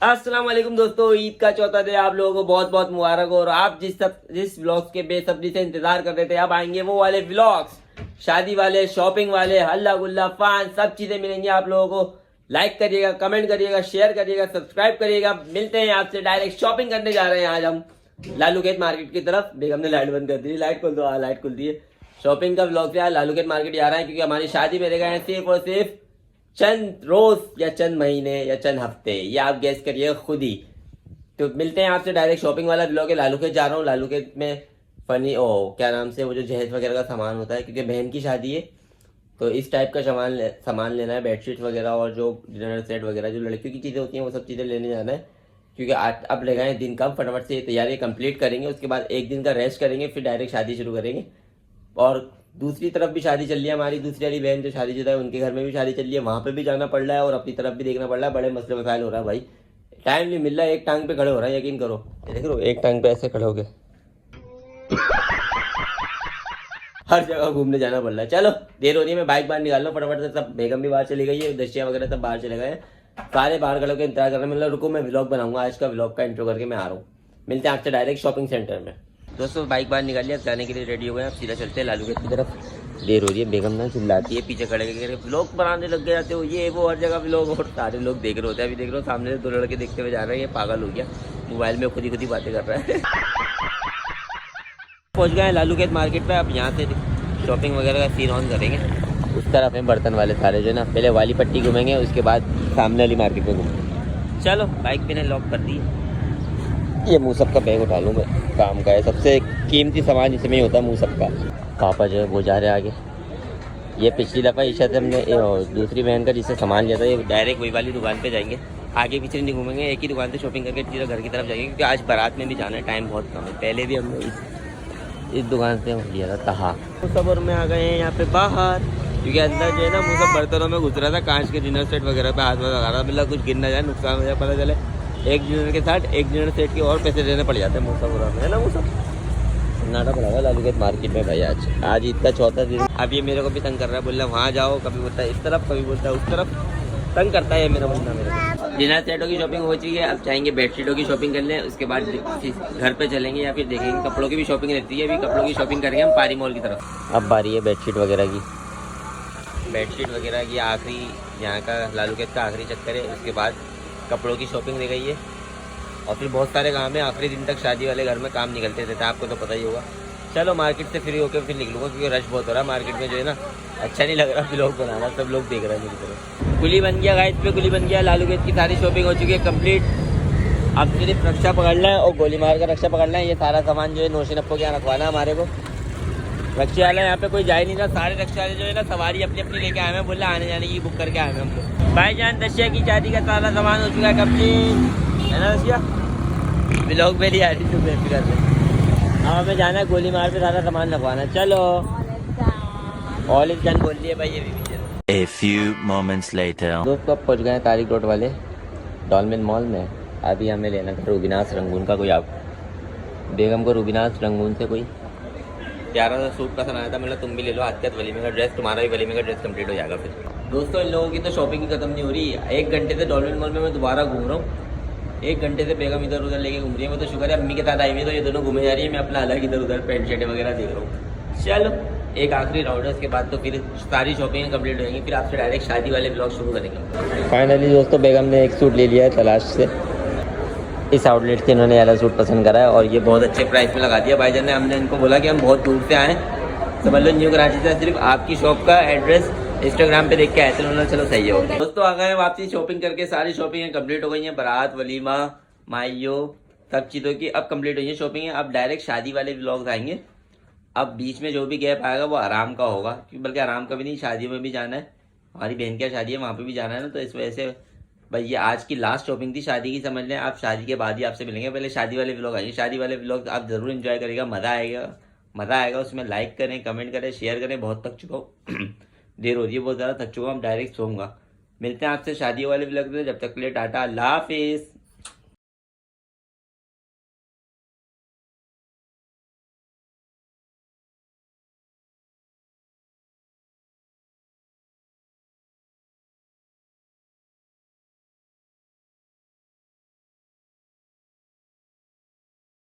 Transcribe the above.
अस्सलाम वालेकुम दोस्तों, ईद का चौथा दिन आप लोगों को बहुत बहुत मुबारक हो। और आप जिस व्लॉग्स के बेसब्री से इंतजार कर रहे थे, अब आएंगे वो वाले व्लॉग्स, शादी वाले, शॉपिंग वाले, हल्ला गुल्ला फान, सब चीजें मिलेंगी आप लोगों को। लाइक करिएगा, कमेंट करिएगा, शेयर करिएगा, सब्सक्राइब करिएगा। मिलते हैं आपसे, डायरेक्ट शॉपिंग करने जा रहे हैं आज हम लालू खेत मार्केट की तरफ। बेगम ने लाइट बंद कर दी, लाइट खोल दो। हाँ, लाइट खुल दी है। शॉपिंग का व्लॉग से आज लालू खेत मार्केट जा रहे हैं क्योंकि हमारी शादी में रह गए हैं सिर्फ और सिर्फ चंद रोज या चंद महीने या चंद हफ्ते, ये आप गैस करिए खुद ही। तो मिलते हैं आपसे, डायरेक्ट शॉपिंग वाला ब्लॉग है। लालू खेत जा रहा हूँ। लालू खेत में फनी क्या नाम से वो जो जहेज वगैरह का सामान होता है, क्योंकि बहन की शादी है तो इस टाइप का सामान लेना है। बेडशीट वगैरह और जो डिनर सेट वगैरह जो लड़कियों की चीज़ें होती हैं वो सब चीज़ें लेने जाना है। क्योंकि अब लगा है दिन कम, फटाफट से तैयारी कंप्लीट करेंगे, उसके बाद एक दिन का रेस्ट करेंगे, फिर डायरेक्ट शादी शुरू करेंगे। और दूसरी तरफ भी शादी चल रही है, हमारी दूसरी वाली बहन जो शादीशुदा है उनके घर में भी शादी चल रही है, वहां पे भी जाना पड़ रहा है और अपनी तरफ भी देखना पड़ रहा है। बड़े मसले मसाइल हो रहा है भाई, टाइम नहीं मिल रहा है। एक टांग पे खड़े हो रहा है, यकीन करो। देख लो, एक टांग पे ऐसे खड़े हो गए। हर जगह घूमने जाना पड़ रहा है। चलो देर हो रही है, मैं बाइक बाहर निकाल लो फटाफट से। सब बेगम भी बाहर चली गई है, दस्तिया वगैरह सब बाहर चले गए हैं, सारे बाहर खड़े होकर इंतजार कर रहे हैं। मतलब रुको, मैं व्लॉग बनाऊंगा आज का, व्लॉग का इंट्रो करके मैं आ रहा हूँ। मिलते हैं आपसे डायरेक्ट शॉपिंग सेंटर में। दोस्तों बाइक बाहर निकाल लिया, जाने के लिए रेडी हो गए। अब सीधा चलते हैं लालू गेट की तरफ। देर हो रही है, बेगम ना चिल्लाती है पीछे खड़े करके, व्लॉग बनाने लग गए जाते हो, ये वो हर जगह व्लॉग। और सारे लोग देख रहे होते हैं। अभी देख रहे हो सामने से दो लड़के देखते हुए जा रहे हैं, ये पागल हो गया, मोबाइल में खुद ही बातें कर रहा है। पहुंच गए हैं लालू गेट मार्केट पे। अब यहाँ से शॉपिंग वगैरह का सीन ऑन करेंगे। उस तरफ है बर्तन वाले सारे जो है ना, पहले वाली पट्टी घूमेंगे, उसके बाद सामने वाली मार्केट में घूमेंगे। चलो बाइक मैंने लॉक कर दी। ये मूसफ का बैग उठा लूँ मैं, काम का है, सबसे कीमती सामान इसमें ही होता है मूसफ का। पापा जो है वो जा रहे हैं आगे। ये पिछली दफ़ा ईशा से हमने दूसरी बहन का जिससे सामान लिया था, ये डायरेक्ट वही वाली दुकान पे जाएंगे, आगे पीछे नहीं घूमेंगे, एक ही दुकान से शॉपिंग करके सीधा घर की तरफ जाएंगे। क्योंकि आज बारात में भी जाना है, टाइम बहुत कम है। पहले भी हमने इस दुकान से लिया था तहा। मुसफ़र में आ गए हैं यहाँ पे बाहर, क्योंकि अंदर जो है ना मुसफ़ बर्तनों में घुस रहा था, कांच के डिनर सेट वगैरह पे हाथ में लगा रहा था। मतलब कुछ गिर ना जाए, नुकसान हो जाए, पता चले एक डिनर के साथ एक डिनर सेट के और पैसे देने पड़ जाते हैं मुसफ़र में, है ना। मुसफ़ नाटा पड़ा हुआ लालू गेट मार्केट में भाई। आज ईद का चौथा दिन। अब ये मेरे को भी तंग कर रहा है, बोल रहा है वहाँ जाओ, कभी बोलता है इस तरफ, कभी बोलता है उस तरफ, तंग करता है मेरा बंदा। मेरे को डिनर सेटों की शॉपिंग हो चुकी है, अब चाहेंगे बेडशीटों की शॉपिंग कर लें, उसके बाद घर पे चलेंगे या फिर देखेंगे। कपड़ों की भी शॉपिंग रहती है, अभी कपड़ों की शॉपिंग करेंगे हम पारी मॉल की तरफ। अब बारी है बेडशीट वगैरह की। बेडशीट वगैरह की आखिरी, यहाँ का लालू गेट का आखिरी चक्कर है, उसके बाद कपड़ों की शॉपिंग रह गई है। और फिर बहुत सारे काम है, आखिरी दिन तक शादी वाले घर में काम निकलते रहते हैं, आपको तो पता ही होगा। चलो मार्केट से फ्री होकर फिर निकलूंगा, क्योंकि रश बहुत हो रहा है मार्केट में जो है ना, अच्छा नहीं लग रहा व्लॉग बनाना, सब लोग देख रहे हैं मेरी तरफ। कुली बन गया गाइस पे, कुली बन गया। लालू गेट की सारी शॉपिंग हो चुकी है कंप्लीट। अब सिर्फ रक्षा पकड़ना है और गोली मार का रक्षा पकड़ना है। ये सारा सामान जो है नौशीन अप्पो के यहाँ रखवाना है हमारे को। रक्षा वाला यहाँ पे कोई जाए नहीं था, सारे रक्षा वाले जो है ना सवारी अपनी अपनी लेके आए हैं, बोला आने जाने की बुक करके आए हैं हम लोग। भाईजान दशिया की शादी का सारा सामान हो चुका है कंप्लीट, है ना दशिया। व्लॉग में नहीं आ रही तू बेफिक्र से। अब हमें जाना है गोली मार पे सारा सामान लगवाना। चलो ऑल इज डन बोल दिए भाई। ये भी A few moments later. दोस्तों अब पहुँच गए हैं तारिक रोड वाले डॉल्मेन मॉल में। अभी हमें लेना था रूबीनास रंगून का कोई, आप बेगम को रूबीनास रंगून से कोई प्यारा सा सूट पसंद आया था। मतलब तुम भी ले लो, हाथ के वलीमे का ड्रेस, तुम्हारा भी वलीमे का ड्रेस कंप्लीट हो जाएगा। फिर दोस्तों इन लोगों की तो शॉपिंग ही खत्म नहीं हो रही। 1 घंटे से डॉल्मेन मॉल में मैं दोबारा घूम रहा हूँ। 1 घंटे से बेगम इधर उधर लेके घूम रही है। मैं तो शुक्र है अम्मी के साथ आई हुई, तो ये दोनों घूमे जा रही है, मैं अपना अलग इधर उधर पैंट शर्टें वगैरह देख रहा हूँ। चलो एक आखिरी राउंड है, उसके बाद तो फिर सारी शॉपिंग कंप्लीट हो जाएंगी, फिर आपसे डायरेक्ट शादी वाले ब्लॉग शुरू करेंगे। फाइनली दोस्तों बेगम ने एक सूट ले लिया है तलाश से। इस आउटलेट से इन्होंने वाला सूट पसंद करा है और ये बहुत अच्छे प्राइस में लगा दिया भाईजान ने। हमने इनको बोला कि हम बहुत दूर से आए, समझ लो न्यू कराची से, सिर्फ आपकी शॉप का एड्रेस इंस्टाग्राम पे देख के आए थे। उन्होंने चलो सही है। दोस्तों आ गए वापसी शॉपिंग करके, सारी शॉपिंग कंप्लीट हो गई है। बारात, वलीमा, माइयो, सब चीज़ों की अब कंप्लीट हुई है शॉपिंग। अब डायरेक्ट शादी वाले व्लॉग्स आएंगे। अब बीच में जो भी गैप आएगा वो आराम का होगा, क्योंकि बल्कि आराम का भी नहीं, शादियों में भी जाना है। हमारी बहन की शादी है, वहाँ पे भी जाना है ना, तो इस वजह से भाई ये आज की लास्ट शॉपिंग थी शादी की, समझ लें। आप शादी के बाद ही आपसे मिलेंगे, पहले शादी वाले व्लॉग आएंगे। शादी वाले व्लॉग आप जरूर एंजॉय करेगा, मज़ा आएगा, मज़ा आएगा उसमें। लाइक करें, कमेंट करें, शेयर करें। बहुत थक चुका हूँ देर हो रही है, बहुत ज़्यादा थक चुका हूँ, डायरेक्ट सोऊंगा। मिलते हैं आपसे शादी वाले व्लॉग में, जब तक के लिए टाटा, अल्लाह हाफिज़।